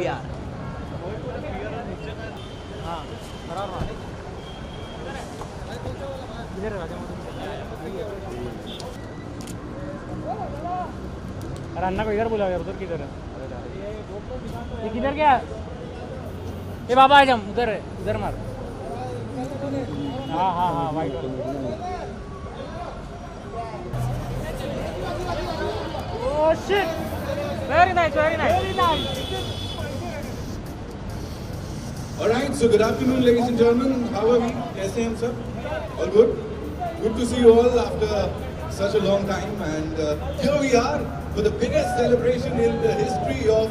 PVR. अरे अन्ना को इधर बुलाओ यार, उधर किधर है? ये किधर गया? ये बाबा आजम उधर है, उधर मार। हाँ हाँ हाँ वाइट वाला। Oh shit! Very nice, very nice. Very nice. All right, so good afternoon, ladies and gentlemen. How are we? कैसे हैं हम सब? All good? Good to see you all after such a long time, and here we are for the biggest celebration in the history of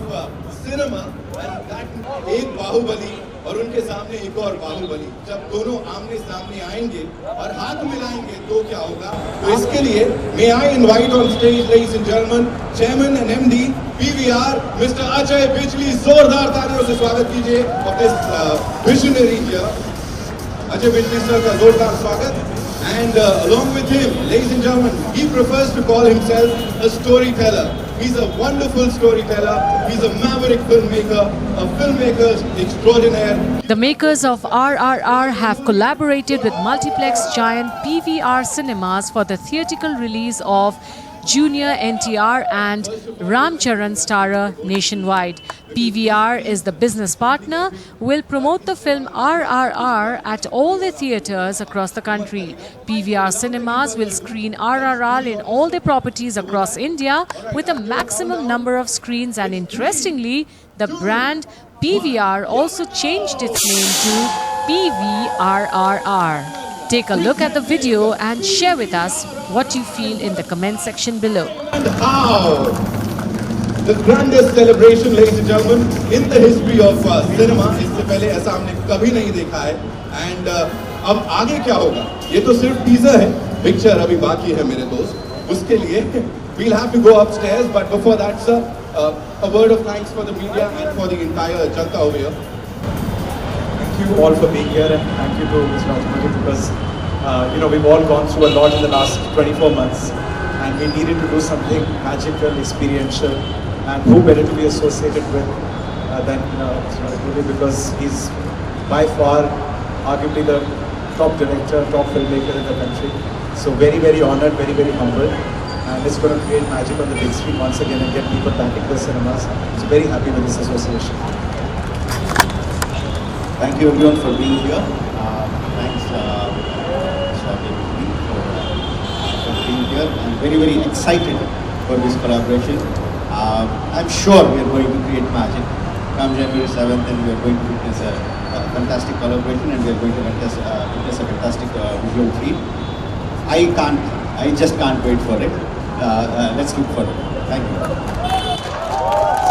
cinema, and that एक बाहुबली और उनके सामने एक और बाहुबली, जब दोनों आमने सामने आएंगे और हाथ मिलाएंगे तो क्या होगा? तो इसके लिए may I invite on stage, ladies and gentlemen, Chairman and MD PVR, Mr. Ajay Bijli. जोरदार तालियों से स्वागत कीजिए of this visionary here. Ajay Bijli sir का जोरदार स्वागत. And along with him, ladies and gentlemen, he prefers to call himself a storyteller. He's a wonderful storyteller. He's a maverick filmmaker, a filmmaker extraordinaire. The makers of RRR have collaborated with multiplex giant PVR Cinemas for the theatrical release of Junior NTR and Ram Charan Starer nationwide. PVR is the business partner, will promote the film RRR at all the theatres across the country. PVR Cinemas will screen RRR in all their properties across India with a maximum number of screens, and interestingly, the brand PVR also changed its name to PVRRR. Take a look at the video and share with us what you feel in the comment section below. And how the grandest celebration, ladies and gentlemen, in the history of cinema. इससे पहले ऐसा हमने कभी नहीं देखा है. And अब आगे क्या होगा? ये तो सिर्फ टीजर है. Picture अभी बाकी है मेरे दोस्त. उसके लिए we'll have to go upstairs. But before that, sir, a word of thanks for the media and for the entire Janta over here. Thank you all for being here, and thank you to Mr. Rajamani, because we've all gone through a lot in the last 24 months, and we needed to do something magical, experiential, and who better to be associated with than Mr. Rajamani, because he's by far arguably the top director, top filmmaker in the country. So very, very honored, very, very humbled, and it's going to create magic on the big screen once again and get people back into the cinemas. So very happy with this association. Thank you everyone for being here. Thanks Mr. for being here. I'm very, very excited for this collaboration. I'm sure we are going to create magic. Come January 7th, and we are going to witness a fantastic collaboration, and we are going to witness a fantastic visual treat. I just can't wait for it. Let's look for it. Thank you.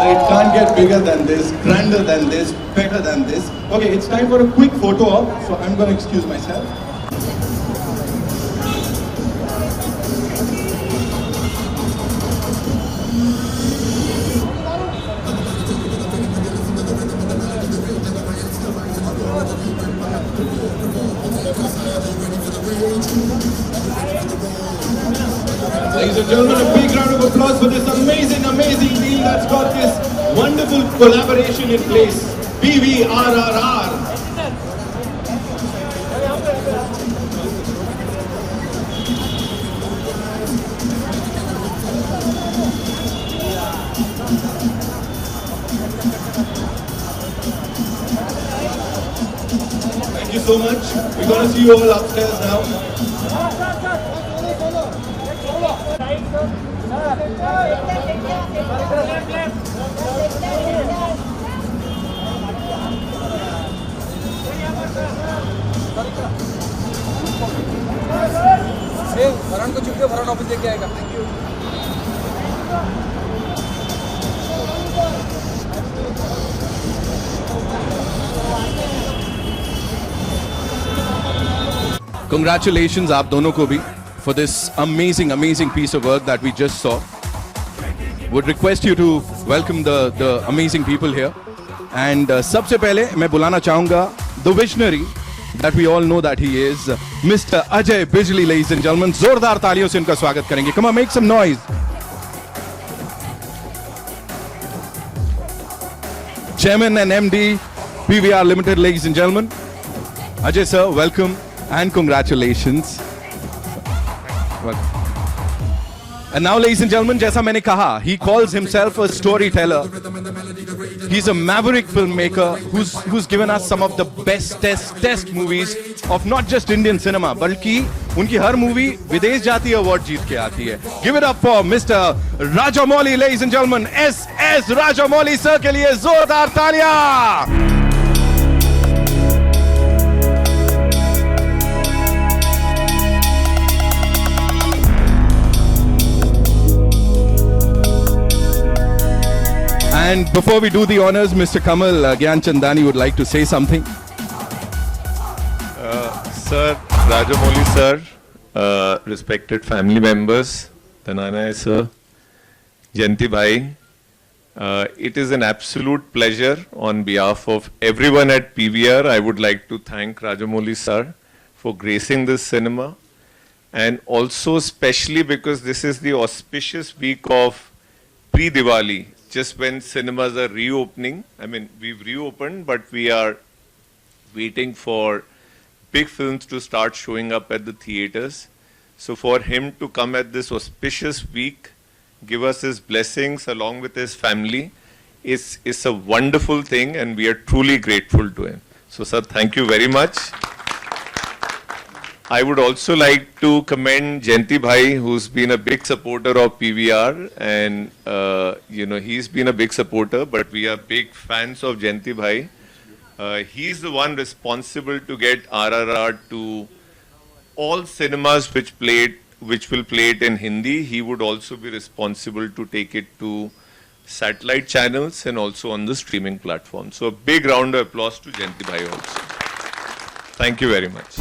So it can't get bigger than this, grander than this, better than this. Okay, it's time for a quick photo op, so I'm going to excuse myself. Ladies and gentlemen, a big round of applause for this amazing, amazing team that's got this wonderful collaboration in place. PVRRR. Thank you so much. We're going to see you all upstairs now. भरण को चुके भरण office लेके आएगा. Congratulations आप दोनों को भी for this amazing, amazing piece of work that we just saw. Would request you to welcome the amazing people here. And सबसे पहले मैं बुलाना चाहूँगा the visionary that we all know that he is, Mr. Ajay Bijli, ladies and gentlemen. जोरदार तालियों से उनका स्वागत करेंगे. Come on, make some noise. Chairman and MD, PVR Limited, ladies and gentlemen. Ajay sir, welcome and congratulations. Welcome. And now, ladies and gentlemen, jaisa maine kaha, he calls himself a storyteller. He's a maverick filmmaker who's given us some of the best test movies of not just Indian cinema, balki unki har movie videsh jati award jeet ke aati hai. Give it up for Mr. Rajamouli, ladies and gentlemen. S.S. Rajamouli sir ke liye zordar taaliyan. And before we do the honors, Mr. Kamal Gyan Chandani would like to say something. Sir, Rajamouli sir, respected family members, Tanana sir, Jayanti bhai, it is an absolute pleasure on behalf of everyone at PVR. I would like to thank Rajamouli sir for gracing this cinema, and also especially because this is the auspicious week of pre-Diwali, just when cinemas are reopening. I mean, we've reopened, but we are waiting for big films to start showing up at the theaters. So for him to come at this auspicious week, give us his blessings along with his family, is a wonderful thing, and we are truly grateful to him. So sir, thank you very much. I would also like to commend Jayanti bhai, who's been a big supporter of PVR, and he's been a big supporter, but we are big fans of Jayanti bhai. He's the one responsible to get RRR to all cinemas which will play it in Hindi. He would also be responsible to take it to satellite channels and also on the streaming platform. So a big round of applause to Jayanti bhai also. Thank you very much.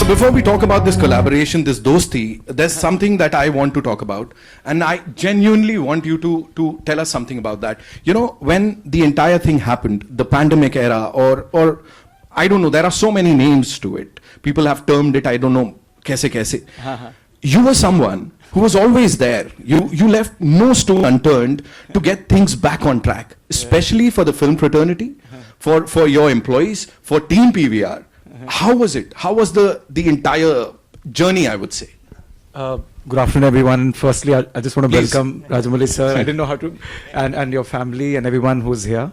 Before we talk about this collaboration, this dosti, there's something that I want to talk about, and I genuinely want you to tell us something about that. You know, when the entire thing happened, the pandemic era, or I don't know, there are so many names to it. People have termed it, I don't know, kaise. You were someone who was always there. You left no stone unturned to get things back on track, especially for the film fraternity, for your employees, for Team PVR. How was it? How was the entire journey, I would say? Good afternoon, everyone. Firstly, I just want to Please. welcome Rajamouli sir. I didn't know how to, and your family and everyone who's here.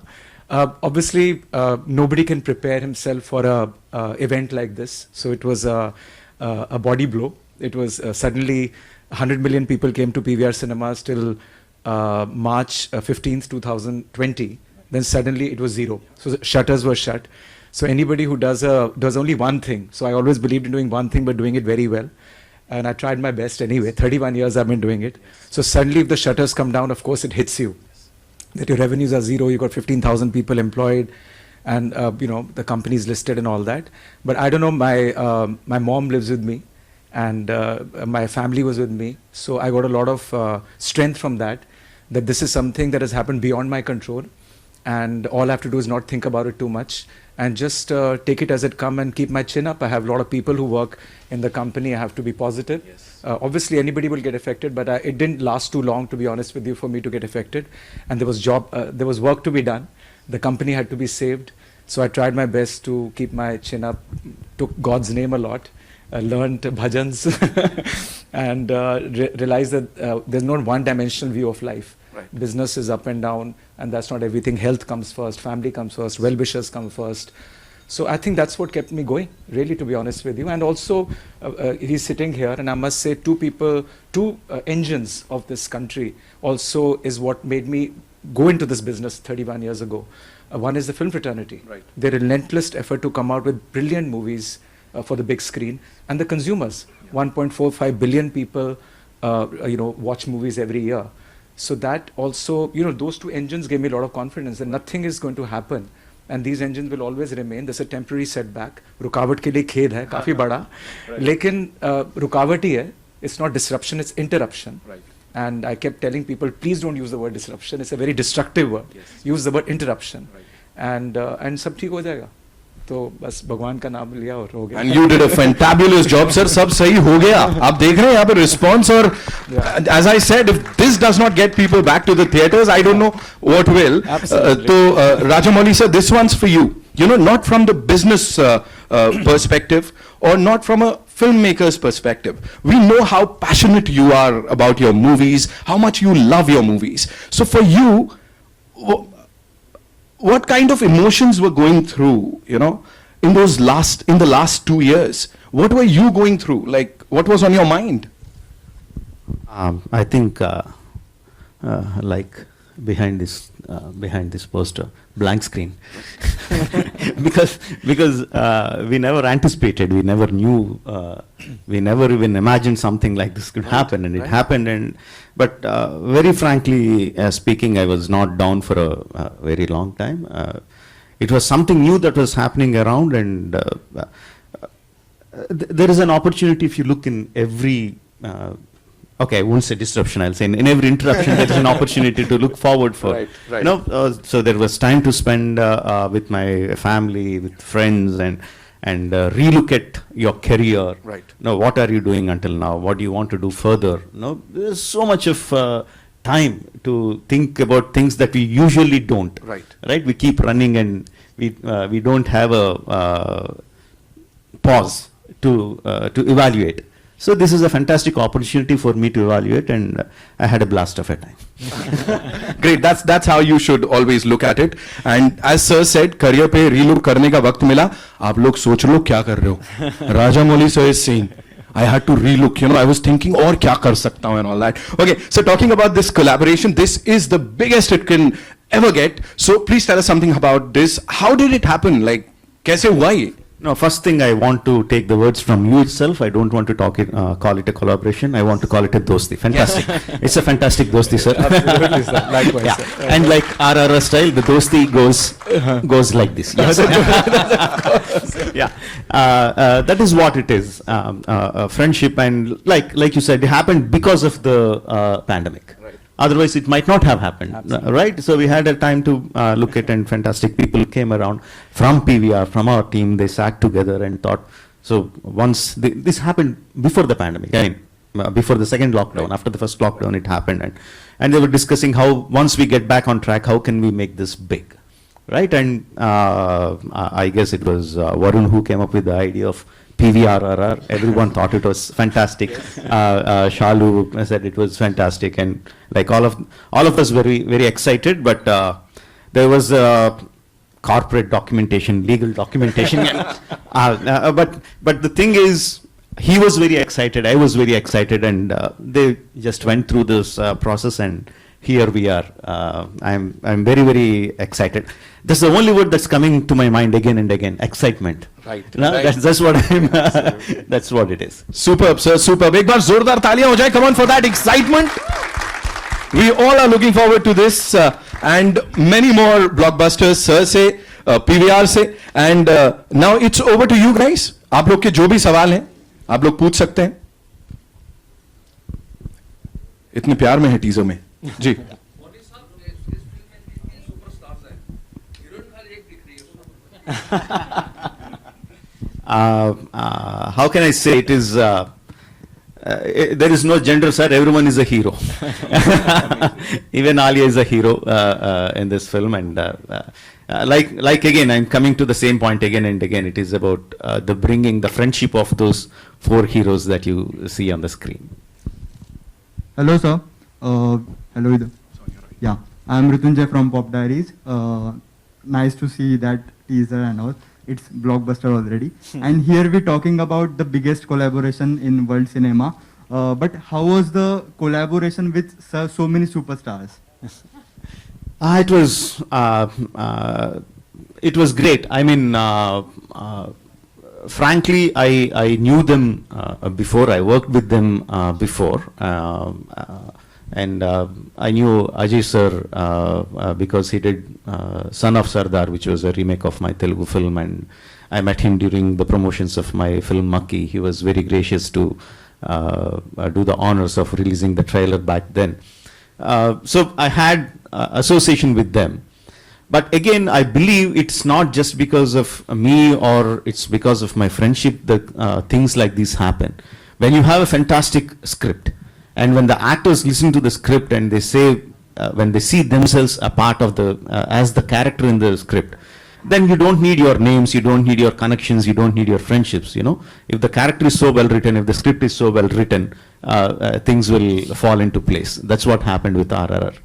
Obviously, nobody can prepare himself for a event like this. So it was a body blow. It was suddenly 100 million people came to PVR cinemas till March 15th, 2020. Then suddenly it was zero. So the shutters were shut. So anybody who does only one thing. So I always believed in doing one thing, but doing it very well. And I tried my best anyway. 31 years I've been doing it. So suddenly if the shutters come down, of course it hits you. That your revenues are zero, you got 15,000 people employed, and the company's listed and all that. But I don't know, my mom lives with me, and my family was with me. So I got a lot of strength from that this is something that has happened beyond my control. And all I have to do is not think about it too much and just take it as it comes and keep my chin up. I have a lot of people who work in the company. I have to be positive. Yes. Obviously, anybody will get affected, but it didn't last too long, to be honest with you, for me to get affected. And there was work to be done. The company had to be saved. So I tried my best to keep my chin up, took God's name a lot, learned bhajans, and realized that there's not one-dimensional view of life. Right. Business is up and down, and that's not everything. Health comes first, family comes first, well-wishers come first. So I think that's what kept me going, really, to be honest with you. And also, he's sitting here, and I must say two engines of this country also is what made me go into this business 31 years ago. One is the film fraternity. Right. Their relentless effort to come out with brilliant movies for the big screen, and the consumers. 1.45 billion people, watch movies every year. So that also, those two engines gave me a lot of confidence that nothing is going to happen. And these engines will always remain. There's a temporary setback. रुकावट के लिए खेद है, काफी बड़ा. लेकिन रुकावट ही है. It's not disruption, it's interruption. Right. And I kept telling people, please don't use the word disruption. It's a very destructive word. Use the word interruption. And सब ठीक हो जाएगा. तो बस भगवान का नाम लिया और हो गया. And you did a fantabulous job, sir. सब सही हो गया. आप देख रहे हैं यहाँ पे response और as I said, if this does not get people back to the theaters, I don't know what will. Absolutely. तो Rajamouli sir, this one's for you. You know, not from the business perspective or not from a filmmaker's perspective. We know how passionate you are about your movies, how much you love your movies. So for you, what kind of emotions were going through, you know, in the last 2 years? What were you going through? Like, what was on your mind? I think like behind this poster, blank screen, because we never anticipated, we never knew, we never even imagined something like this could happen, and it happened. But very frankly speaking, I was not down for a very long time. It was something new that was happening around, and there is an opportunity if you look in every. Okay, I won't say disruption, I'll say in every interruption there is an opportunity to look forward for. Right. You know, so there was time to spend with my family, with friends, and relook at your career. Right. Now, what are you doing until now? What do you want to do further? No, there's so much of time to think about things that we usually don't. Right. Right? We keep running, and we don't have a pause to evaluate. So this is a fantastic opportunity for me to evaluate, and I had a blast of a time. Great, that's how you should always look at it. And as sir said, career पे relook करने का वक्त मिला. आप लोग सोच लो क्या कर रहे हो. Rajamouli sir is saying, I had to relook, you know, I was thinking और क्या कर सकता हूँ and all that. Okay, so talking about this collaboration, this is the biggest it can ever get. So please tell us something about this. How did it happen? Like, कैसे हुआ ये? No, first thing I want to take the words from you itself. I don't want to call it a collaboration. I want to call it a dosti. Fantastic. It's a fantastic dosti, sir. Absolutely, sir. Likewise, Yeah. sir. And like RRR style, the dosti goes like this. Yes. Yeah. That is what it is. Friendship, and like you said, it happened because of the pandemic. Otherwise, it might not have happened, right? So we had a time to look at, and fantastic people came around from PVR, from our team. They sat together and thought. So once this happened before the pandemic, I mean, before the second lockdown, after the first lockdown, it happened, and they were discussing how once we get back on track, how can we make this big, right? And I guess it was Varun who came up with the idea of PVRRR. Everyone thought it was fantastic. Shalu said it was fantastic, and like all of us very, very excited. But there was corporate documentation, legal documentation. But the thing is, he was very excited. I was very excited, and they just went through this process, and here we are. I'm very, very excited. That's the only word that's coming to my mind again and again. Excitement. Right. No, Right. that's what I'm. That's what it is. Superb, sir, superb. एक बार जोरदार तालियां हो जाए. Come on for that excitement. We all are looking forward to this and many more blockbusters, sir से, PVR से, and now it's over to you guys. आप लोग के जो भी सवाल हैं, आप लोग पूछ सकते हैं. इतने प्यार में है टीजर में. जी. How can I say it is? There is no gender, sir. Everyone is a hero. Even Alia is a hero in this film, and like again, I'm coming to the same point again and again. It is about bringing the friendship of those 4 heroes that you see on the screen. Hello, sir. Hello. Yeah, I'm Ritunjay from Pop Diaries. Nice to see that teaser and all. It's blockbuster already. And here we're talking about the biggest collaboration in world cinema. But how was the collaboration with so many superstars? It was great. I mean, frankly, I knew them before. I worked with them before. And I knew Ajay sir because he did Son of Sardar, which was a remake of my Telugu film, and I met him during the promotions of my film Makki. He was very gracious to do the honors of releasing the trailer back then. So I had association with them. But again, I believe it's not just because of me or it's because of my friendship that things like this happen. When you have a fantastic script and when the actors listen to the script and they say, when they see themselves a part of the, as the character in the script, then you don't need your names, you don't need your connections, you don't need your friendships, you know. If the character is so well written, if the script is so well written, things will fall into place. That's what happened with RRR.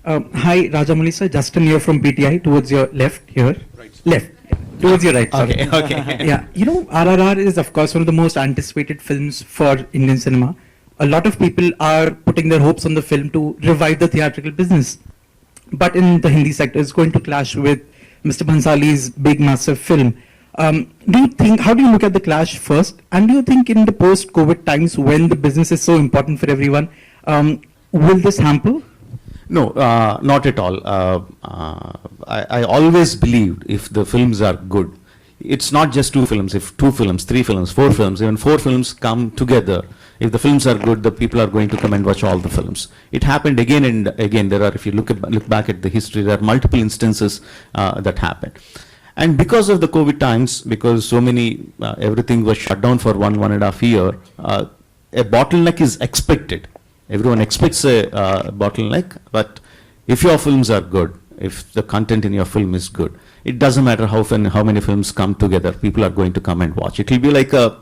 Hi, Rajamouli sir, Justin here from PTI, towards your left here. Right. Left. Towards your right. Okay, okay. Yeah, you know, RRR is of course one of the most anticipated films for Indian cinema. A lot of people are putting their hopes on the film to revive the theatrical business. But in the Hindi sector, it's going to clash with Mr. Bhansali's big, massive film. Do you think, how do you look at the clash first? And do you think in the post-COVID times when the business is so important for everyone, will this hamper? No, not at all. I always believed if the films are good, it's not just two films. If 2 films, 3 films, 4 films, even 4 films come together, if the films are good, the people are going to come and watch all the films. It happened again and again. There are, if you look back at the history, there are multiple instances that happened. And because of the COVID times, because so many, everything was shut down for 1.5 years, a bottleneck is expected. Everyone expects a bottleneck, but if your films are good, if the content in your film is good, it doesn't matter how many films come together, people are going to come and watch. It will be like a,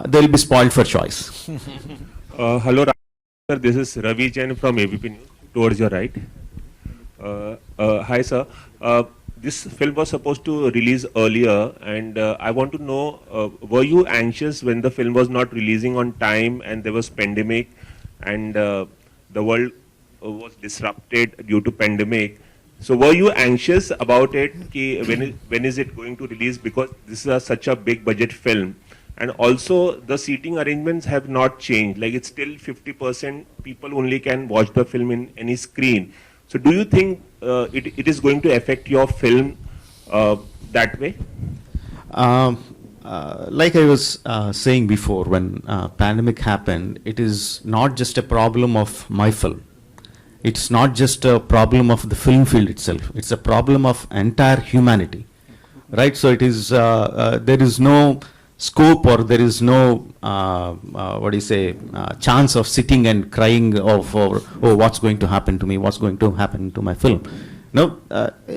they'll be spoiled for choice. Hello, sir. This is Ravi Jain from ABP News, towards your right. Hi, sir. This film was supposed to release earlier, and I want to know, were you anxious when the film was not releasing on time and there was pandemic and the world was disrupted due to pandemic? So were you anxious about it, ki when is it going to release, because this is such a big budget film? And also the seating arrangements have not changed, like it's still 50% people only can watch the film in any screen. So do you think it is going to affect your film that way? Like I was saying before, when pandemic happened, it is not just a problem of my film. It's not just a problem of the film field itself. It's a problem of entire humanity, right? So it is, there is no scope or there is no, what do you say, chance of sitting and crying of, oh, what's going to happen to me? What's going to happen to my film? No,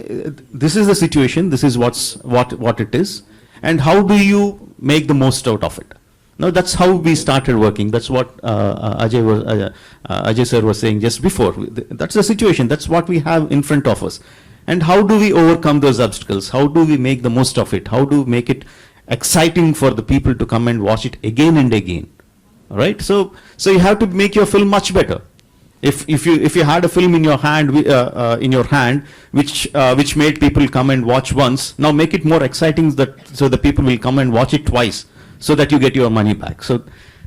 this is the situation. This is what it is. And how do you make the most out of it? No, that's how we started working. That's what Ajay sir was saying just before. That's the situation. That's what we have in front of us. And how do we overcome those obstacles? How do we make the most of it? How do we make it exciting for the people to come and watch it again and again? All right. So you have to make your film much better. If you had a film in your hand, which made people come and watch once, now make it more exciting so the people will come and watch it twice, so that you get your money back. So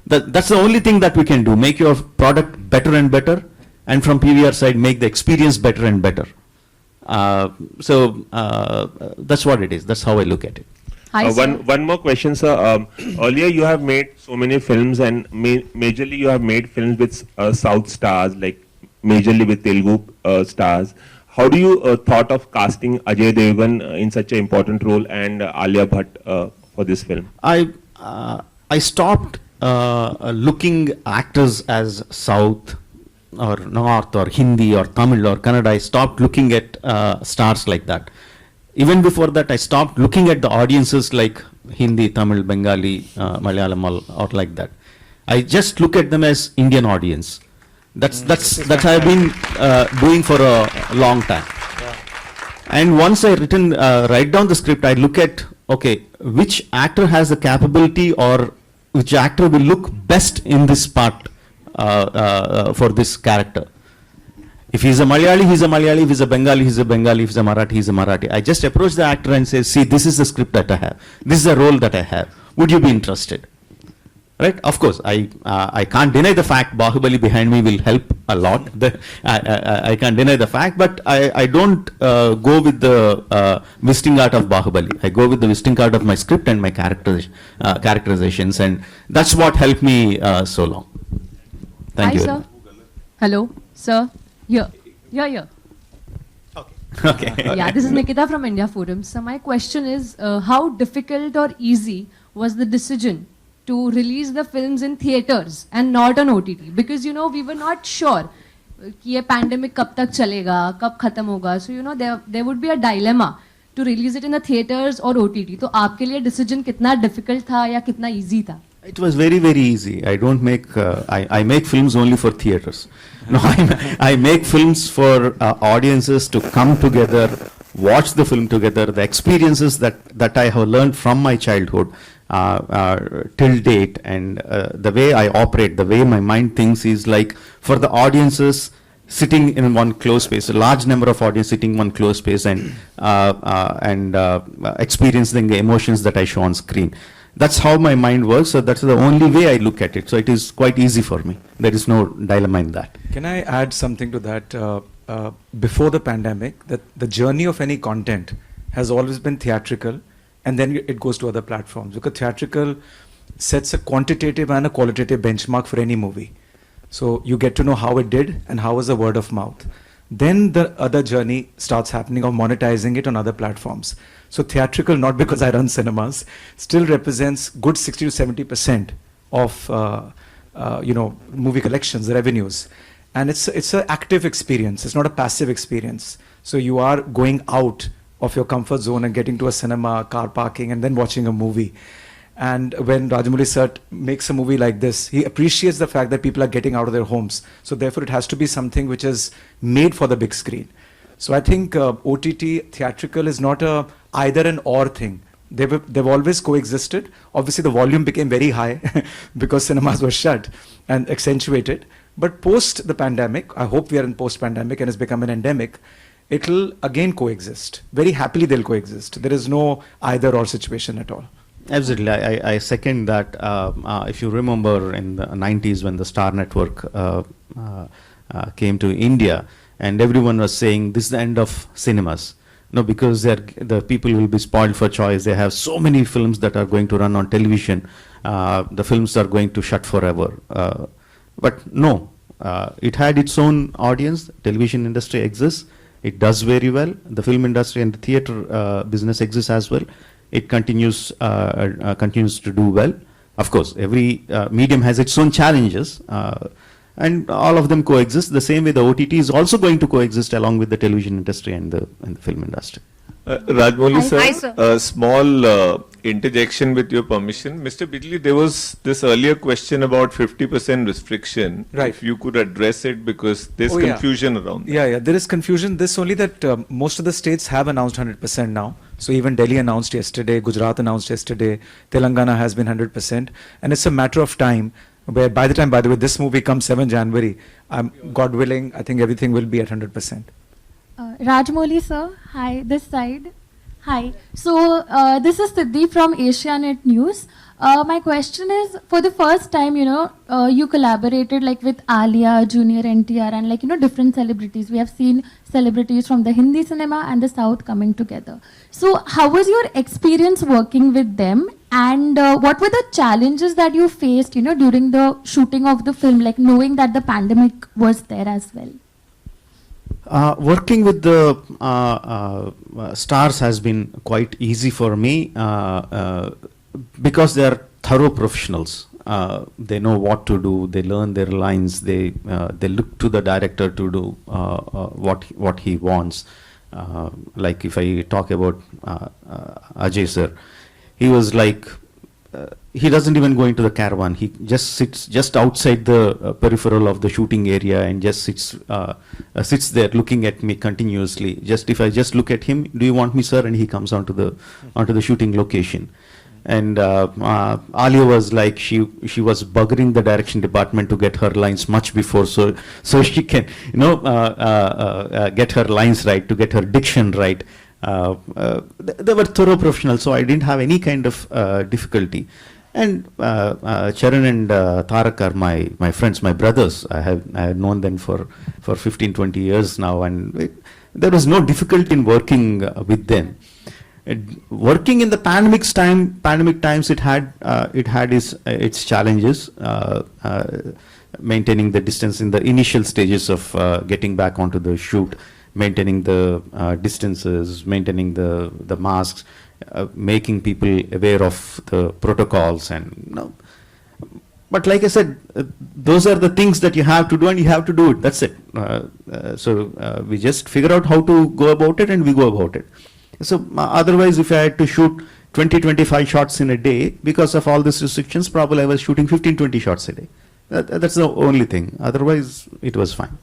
that's the only thing that we can do. Make your product better and better, and from PVR side, make the experience better and better. That's what it is. That's how I look at it. One more question, sir. Earlier you have made so many films, and majorly you have made films with South stars, like majorly with Telugu stars. How do you thought of casting Ajay Devgan in such an important role and Alia Bhatt for this film? I stopped looking actors as South or North or Hindi or Tamil or Kannada. I stopped looking at stars like that. Even before that, I stopped looking at the audiences like Hindi, Tamil, Bengali, Malayalam or like that. I just look at them as Indian audience. That's I've been doing for a long time. Yeah. And once I write down the script, I look at, okay, which actor has the capability or which actor will look best in this part for this character. If he's a Malayali, he's a Malayali. If he's a Bengali, he's a Bengali. If he's a Marathi, he's a Marathi. I just approach the actor and say, see, this is the script that I have. This is the role that I have. Would you be interested? Right? Of course, I can't deny the fact Bahubali behind me will help a lot. I can't deny the fact, but I don't go with the visiting art of Bahubali. I go with the visiting art of my script and my characterizations, and that's what helped me so long. Thank you. Hi, sir. Hello, sir. Here. Okay. Yeah, this is Nikita from India Forum. So my question is, how difficult or easy was the decision to release the films in theaters and not on OTT? Because, you know, we were not sure कि ये pandemic कब तक चलेगा, कब खत्म होगा. So, you know, there would be a dilemma to release it in the theaters or OTT. तो आपके लिए decision कितना difficult था या कितना easy था? It was very, very easy. I don't make, I make films only for theaters. No, I make films for audiences to come together, watch the film together, the experiences that I have learned from my childhood till date, and the way I operate, the way my mind thinks is like for the audiences sitting in one closed space, a large number of audience sitting in one closed space and experiencing the emotions that I show on screen. That's how my mind works, so that's the only way I look at it. So it is quite easy for me. There is no dilemma in that. Can I add something to that? Before the pandemic, that the journey of any content has always been theatrical, and then it goes to other platforms. Because theatrical sets a quantitative and a qualitative benchmark for any movie. So you get to know how it did and how was the word of mouth. Then the other journey starts happening of monetizing it on other platforms. So theatrical, not because I run cinemas, still represents good 60 to 70% of movie collections, revenues, and it's an active experience. It's not a passive experience. So you are going out of your comfort zone and getting to a cinema, car parking, and then watching a movie. And when Rajamouli sir makes a movie like this, he appreciates the fact that people are getting out of their homes. So therefore, it has to be something which is made for the big screen. So I think OTT theatrical is not a either an or thing. They've always coexisted. Obviously, the volume became very high because cinemas were shut and accentuated. But post the pandemic, I hope we are in post-pandemic and it's become an endemic, it'll again coexist. Very happily they'll coexist. There is no either or situation at all. Absolutely, I second that. If you remember in the 90s when the Star Network came to India, and everyone was saying this is the end of cinemas. No, because the people will be spoiled for choice. They have so many films that are going to run on television. The films are going to shut forever. But no, it had its own audience. Television industry exists. It does very well. The film industry and the theater business exists as well. It continues to do well. Of course, every medium has its own challenges. And all of them coexist. The same way the OTT is also going to coexist along with the television industry and the film industry. Rajamouli sir, Hi, sir. a small interjection with your permission. Mr. Bijli, there was this earlier question about 50% restriction. Right. If you could address it, because there's confusion around that. Yeah, there is confusion. This only that most of the states have announced 100% now. So even Delhi announced yesterday, Gujarat announced yesterday, Telangana has been 100%. And it's a matter of time where by the way, this movie comes 7 January, God willing, I think everything will be at 100%. Rajamouli sir, hi, this side. Hi. So this is Siddhi from Asianet News. My question is, for the first time, you collaborated like with Alia, Junior NTR, and different celebrities. We have seen celebrities from the Hindi cinema and the South coming together. So how was your experience working with them? And what were the challenges that you faced, during the shooting of the film, like knowing that the pandemic was there as well? Working with the stars has been quite easy for me because they are thorough professionals. They know what to do. They learn their lines. They look to the director to do what he wants. Like if I talk about Ajay sir, he was like, he doesn't even go into the caravan. He just sits just outside the peripheral of the shooting area and just sits there looking at me continuously. Just if I just look at him, do you want me, sir? And he comes onto the shooting location. And Alia was like, she was buggering the direction department to get her lines much before, so she can get her lines right, to get her diction right. They were thorough professionals, so I didn't have any kind of difficulty. And Charan and Tarak are my friends, my brothers. I have known them for 15, 20 years now, and there was no difficulty in working with them. Working in the pandemic times, it had its challenges. Maintaining the distance in the initial stages of getting back onto the shoot, maintaining the distances, maintaining the masks, making people aware of the protocols, and but like I said, those are the things that you have to do, and you have to do it. That's it. So we just figure out how to go about it, and we go about it. So otherwise, if I had to shoot 20-25 shots in a day, because of all these restrictions, probably I was shooting 15-20 shots a day. That's the only thing. Otherwise, it was fine.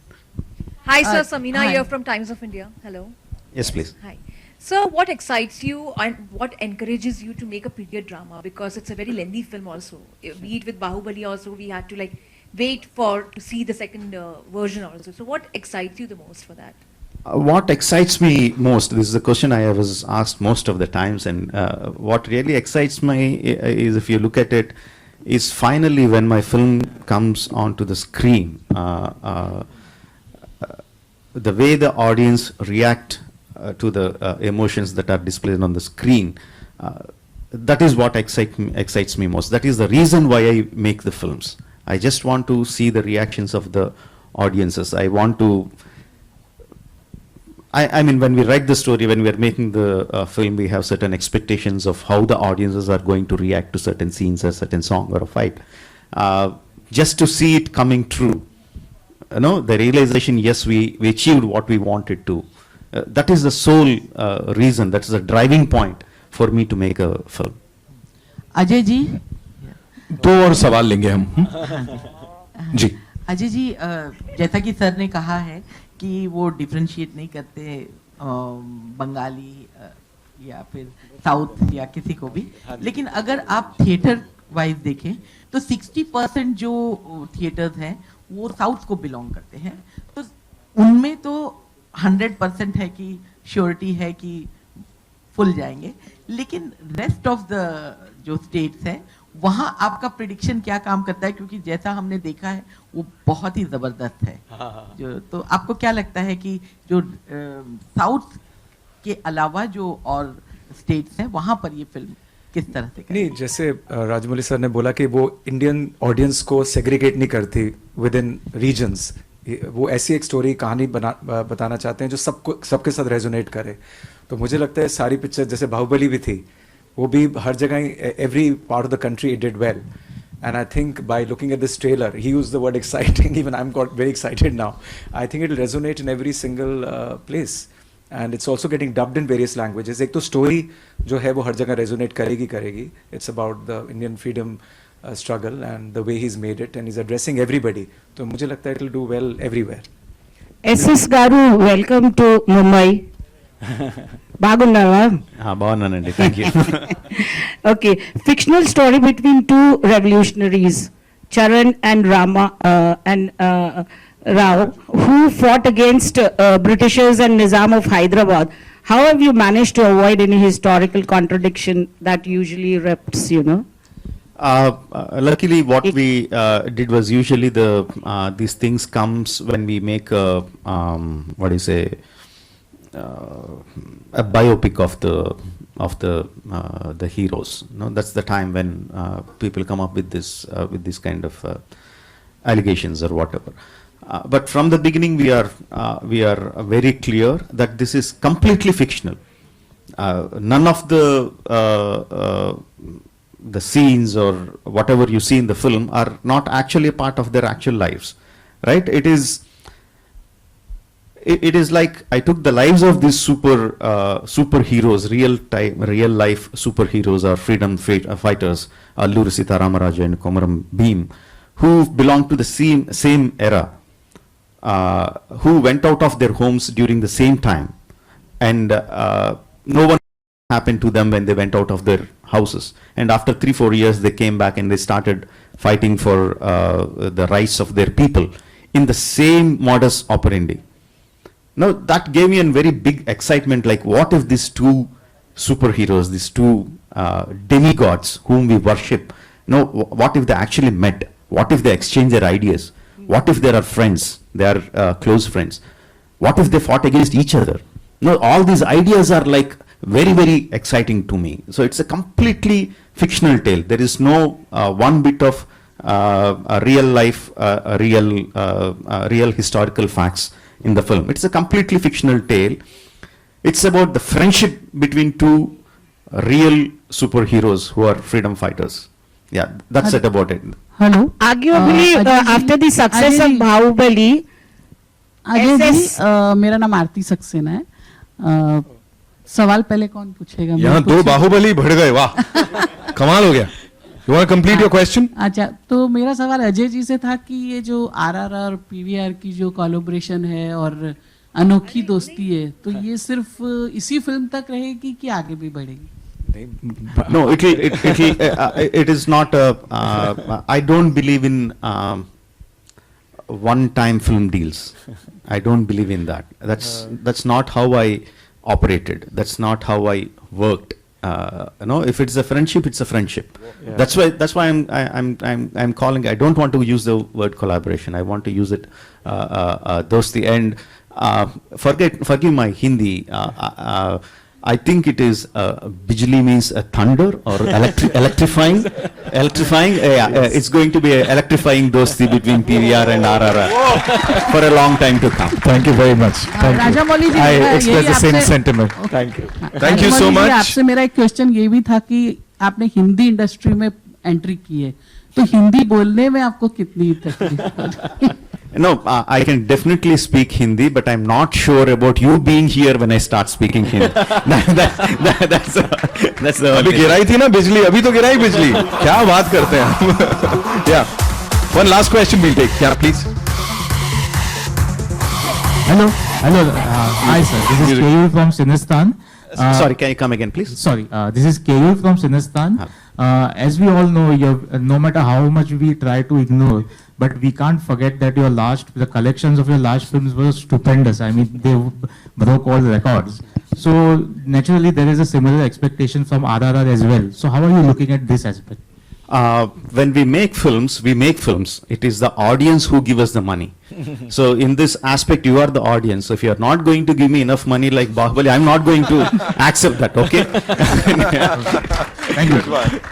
Hi, sir. Samina hi. here from Times of India. Hello. Yes, please. Hi. Sir, what excites you and what encourages you to make a period drama? Because it's a very lengthy film also. Be it with Bahubali also, we had to wait to see the second version also. So what excites you the most for that? What excites me most, this is a question I was asked most of the times, and what really excites me is, if you look at it, is finally when my film comes onto the screen, the way the audience react to the emotions that are displayed on the screen, that is what excites me most. That is the reason why I make the films. I just want to see the reactions of the audiences. I want to, I mean, when we write the story, when we are making the film, we have certain expectations of how the audiences are going to react to certain scenes, a certain song or a fight. Just to see it coming true, the realization, yes, we achieved what we wanted to. That is the sole reason, that is the driving point for me to make a film. Ajay ji, 2 और सवाल लेंगे हम जी। अजय जी, जैसा कि sir ने कहा है कि वो डिफरेंशिएट नहीं करते बंगाली या फिर साउथ या किसी को भी, लेकिन अगर आप थिएटर वाइज देखें तो 60% जो थिएटर्स हैं वो साउथ को बिलोंग करते हैं, तो उनमें तो 100% है कि श्योरिटी है कि फुल जाएंगे, लेकिन रेस्ट ऑफ द जो स्टेट्स है वहां आपका प्रिडिक्शन क्या काम करता है? क्योंकि जैसा हमने देखा है वो बहुत ही जबरदस्त है। जो तो आपको क्या लगता है कि जो साउथ के अलावा जो और स्टेट्स हैं वहां पर ये फिल्म किस तरह से नहीं, जैसे राजमौली सर ने बोला कि वो इंडियन ऑडियंस को सेग्रीगेट नहीं करती विद इन रीजन्स, वो ऐसी एक स्टोरी कहानी बताना चाहते हैं जो सबके साथ रेजोनेट करे। तो मुझे लगता है सारी पिक्चर, जैसे बाहुबली भी थी, वो भी हर जगह every part of the country it did well, and I think by looking at this trailer, he used the word exciting, even I'm got very excited now. I think it will resonate in every single place, and it's also getting dubbed in various languages. एक तो story जो है वो हर जगह resonate करेगी। It's about the Indian freedom struggle and the way he's made it, and he's addressing everybody. तो मुझे लगता है it will do well everywhere. SS Garu, welcome to Mumbai. బాగున్నావా? బాగున్నానండి, thank you. Okay, fictional story between two revolutionaries, Charan and Rama Rao, who fought against Britishers and Nizam of Hyderabad. How have you managed to avoid any historical contradiction that usually reps, Luckily, what we did was, usually these things comes when we make a biopic of the heroes. That's the time when people come up with this kind of allegations or whatever. But from the beginning, we are very clear that this is completely fictional. None of the scenes or whatever you see in the film are not actually a part of their actual lives, right? It is like I took the lives of these superheroes, real life superheroes or freedom fighters, Alluri Sita Ramaraju and Komaram Bheem, who belong to the same era, who went out of their homes during the same time, and no one happened to them when they went out of their houses, and after 3-4 years they came back and they started fighting for the rights of their people in the same modus operandi. Now that gave me a very big excitement, like what if these two superheroes, these two demigods whom we worship No, what if they actually met? What if they exchange their ideas? What if they are friends? They are close friends. What if they fought against each other? No, all these ideas are like very, very exciting to me. So it's a completely fictional tale. There is no one bit of a real life, real historical facts in the film. It's a completely fictional tale. It's about the friendship between two real superheroes who are freedom fighters. Yeah, that's it about it. Hello. Arguably, after the success of Bahubali, Ajay ji, मेरा नाम आरती सक्सेना है. सवाल पहले कौन पूछेगा? यहाँ दो बाहुबली बढ़ गए, वाह, कमाल हो गया. You want to complete your question? अच्छा, तो मेरा सवाल अजय जी से था कि ये जो आरआरआर और पीवीआर की जो कोलैबोरेशन है और अनोखी दोस्ती है, तो ये सिर्फ इसी फिल्म तक रहेगी कि आगे भी बढ़ेगी? No, it is not. I don't believe in one-time film deals. I don't believe in that. That's not how I operated. That's not how I worked. If it's a friendship, it's a friendship. Yeah. That's why I'm calling. I don't want to use the word collaboration. I want to use it dosti. And forgive my Hindi. I think it is bijli means thunder or electrifying. It's going to be an electrifying dosti between PVR and RRR for a long time to come. Thank you very much. Thank you. Rajamouli ji, I express the same sentiment. Thank you. Thank you so much. आपसे मेरा एक question ये भी था कि आपने Hindi industry में entry की है, तो हिंदी बोलने में आपको कितनी तकलीफ? No, I can definitely speak Hindi, but I'm not sure about you being here when I start speaking Hindi. That's the अभी गिराई थी ना बिजली, अभी तो गिराई बिजली. क्या बात करते हैं आप? Yeah. One last question we'll take. Yeah, please. Hello. Hi, sir. This is Keyur from Sinistan. Sorry, can you come again, please? Sorry, this is Keyur from Sinistan. As we all know, no matter how much we try to ignore, but we can't forget that the collections of your last films were stupendous. I mean, they broke all the records. So naturally, there is a similar expectation from RRR as well. So how are you looking at this aspect? When we make films, It is the audience who give us the money. So in this aspect, you are the audience. So if you are not going to give me enough money like Bahubali, I'm not going to accept that, okay? Thank you.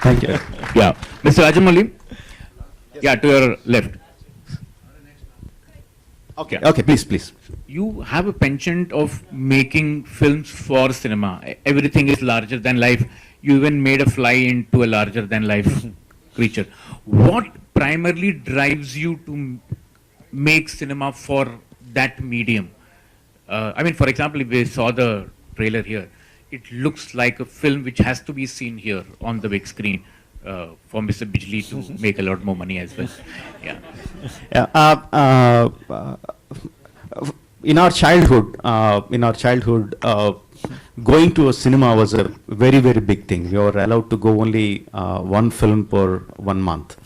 Thank you. Yeah. Mr. Rajamouli? Yeah, to your left. Okay, please. You have a penchant of making films for cinema. Everything is larger than life. You even made a fly into a larger than life creature. What primarily drives you to make cinema for that medium? I mean, for example, if we saw the trailer here, it looks like a film which has to be seen here on the big screen for Mr. Bijli to make a lot more money as well. In our childhood, going to a cinema was a very, very big thing. We were allowed to go only one film per 1 month,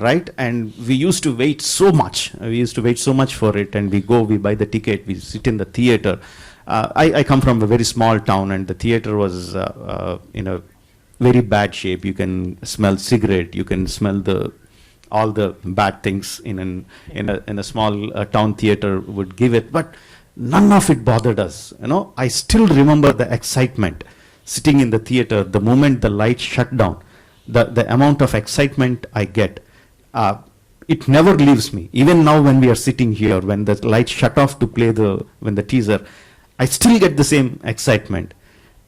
right? And we used to wait so much. For it, and we buy the ticket, we sit in the theater. I come from a very small town, and the theater was in a very bad shape. You can smell cigarette, you can smell all the bad things in a small town theater would give it, but none of it bothered us. I still remember the excitement sitting in the theater. The moment the lights shut down, the amount of excitement I get, it never leaves me. Even now, when we are sitting here, when the lights shut off to play the teaser, I still get the same excitement.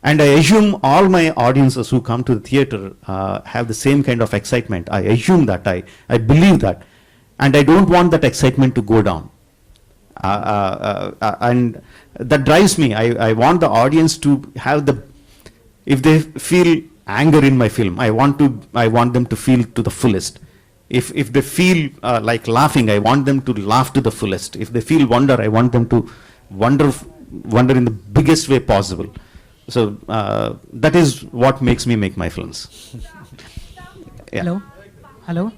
And I assume all my audiences who come to the theater have the same kind of excitement. I assume that, I believe that. And I don't want that excitement to go down. And that drives me. I want the audience to have if they feel anger in my film, I want them to feel to the fullest. If they feel like laughing, I want them to laugh to the fullest. If they feel wonder, I want them to wonder in the biggest way possible. So that is what makes me make my films. Yeah. Hello.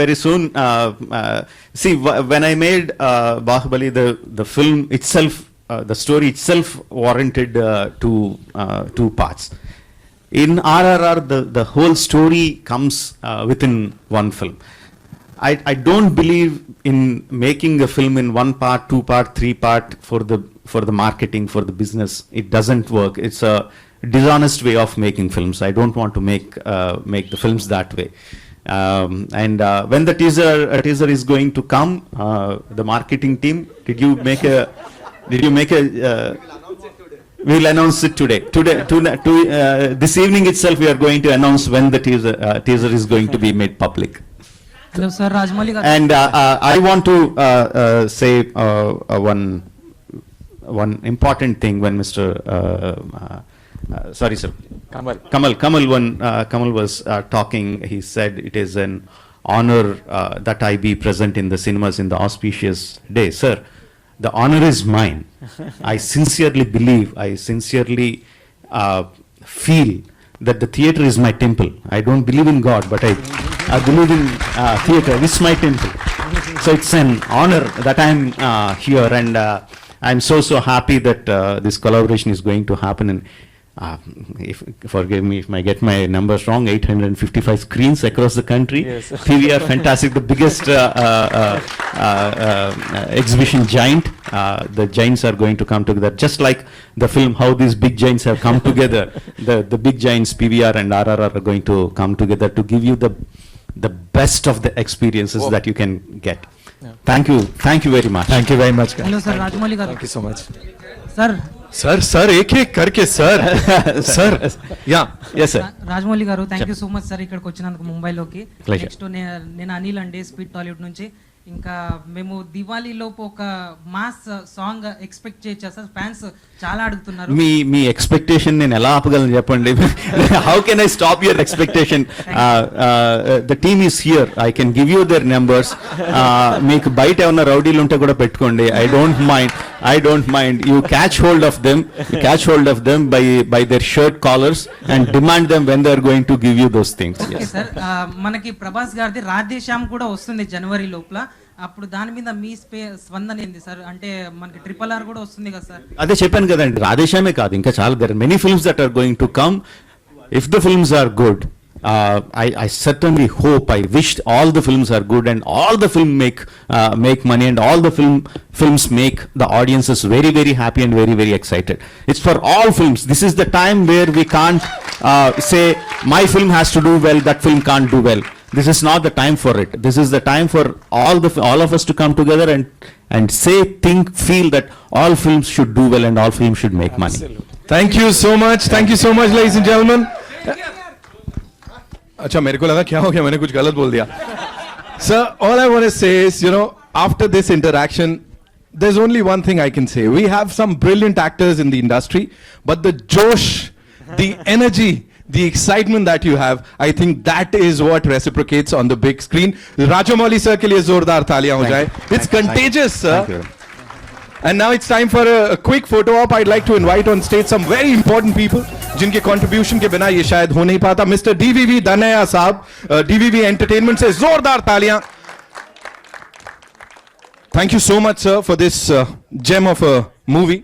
Very soon. See, when I made Bahubali, the film itself, the story itself warranted two parts. In RRR, the whole story comes within one film. I don't believe in making a film in 1 part, 2 part, 3 part for the marketing, for the business. It doesn't work. It's a dishonest way of making films. I don't want to make the films that way. And when the teaser is going to come, the marketing team, did you make a we'll announce it today. This evening itself, we are going to announce when the teaser is going to be made public. Hello, sir. Rajmouli garu. And I want to say one important thing when Mr. Sorry, sir. Kamal was talking. He said it is an honor that I be present in the cinemas in the auspicious day. Sir, the honor is mine. I sincerely believe, I sincerely feel that the theater is my temple. I don't believe in God, but I believe in theater. It's my temple. So it's an honor that I'm here, and I'm so happy that this collaboration is going to happen. And forgive me if I get my numbers wrong, 855 screens across the country. Yes. PVR, fantastic, the biggest exhibition giant. The giants are going to come together, just like the film, how these big giants have come together. The big giants, PVR and RRR, are going to come together to give you the best of the experiences that you can get. Yeah. Thank you very much. Thank you very much. Hello, sir. Rajmouli garu. Thank you so much. Sir. Sir, एक करके sir. Yeah. Yes, sir. Rajamouli గారు, thank you so much sir ఇక్కడికి వచ్చినందుకు ముంబైలోకి. Pleasure. Next నేను అనిల్ అండి, speed Tollywood నుంచి. ఇంకా మేము దివాళీలోపు ఒక మాస్ సాంగ్ ఎక్స్పెక్ట్ చేయొచ్చా సార్? ఫ్యాన్స్ చాలా అడుగుతున్నారు. మీ ఎక్స్పెక్టేషన్ నేను ఎలా ఆపగలను చెప్పండి? How can I stop your expectation? The team is here. I can give you their numbers. మీకు బయట ఏమన్నా రౌడీలు ఉంటే కూడా పెట్టుకోండి. I don't mind. You catch hold of them by their shirt collars and demand them when they are going to give you those things. Okay sir, మనకి ప్రభాస్ గారిది రాధేశ్యామ్ కూడా వస్తుంది జనవరి లోపల. అప్పుడు దాని మీద మీ స్పందన ఏంది సార్? అంటే మనకి RRR కూడా వస్తుంది కదా సార్? అదే చెప్పాను కదండి, రాధేశ్యామే కాదు, ఇంకా చాలా there are many films that are going to come. If the films are good, I certainly hope, I wish all the films are good and all the film make money, and all the films make the audiences very, very happy and very, very excited. It's for all films. This is the time where we can't say my film has to do well, that film can't do well. This is not the time for it. This is the time for all of us to come together and say, think, feel that all films should do well and all films should make money. Thank you so much, ladies and gentlemen. अच्छा, मेरे को लगा क्या हो गया, मैंने कुछ गलत बोल दिया. Sir, all I want to say is, after this interaction, there's only one thing I can say. We have some brilliant actors in the industry, but the josh, the energy, the excitement that you have, I think that is what reciprocates on the big screen. Rajamouli sir ke liye zordar taaliyan ho jaye. It's contagious, sir. Thank you. And now it's time for a quick photo op. I'd like to invite on stage some very important people जिनके contribution के बिना ये शायद हो नहीं पाता. Mr. DVV Danaya साहब, DVV Entertainment से जोरदार तालियां. Thank you so much, sir, for this gem of a movie.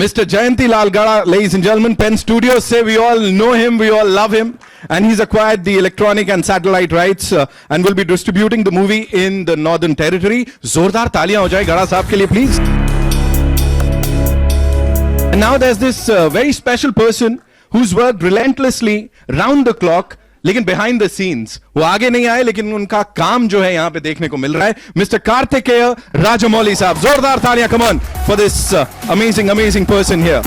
Mr. Jayanti Lal Gada, ladies and gentlemen, Pen Studios say we all know him, we all love him, and he's acquired the electronic and satellite rights and will be distributing the movie in the Northern Territory. Zordar taaliyan ho jaye Gada sahab ke liye, please. And now there's this very special person who's worked relentlessly round the clock, लेकिन behind the scenes वो आगे नहीं आए, लेकिन उनका काम जो है यहाँ पे देखने को मिल रहा है. Mr. Karthikeya Rajamouli साहब, जोरदार तालियां, come on, for this amazing person here.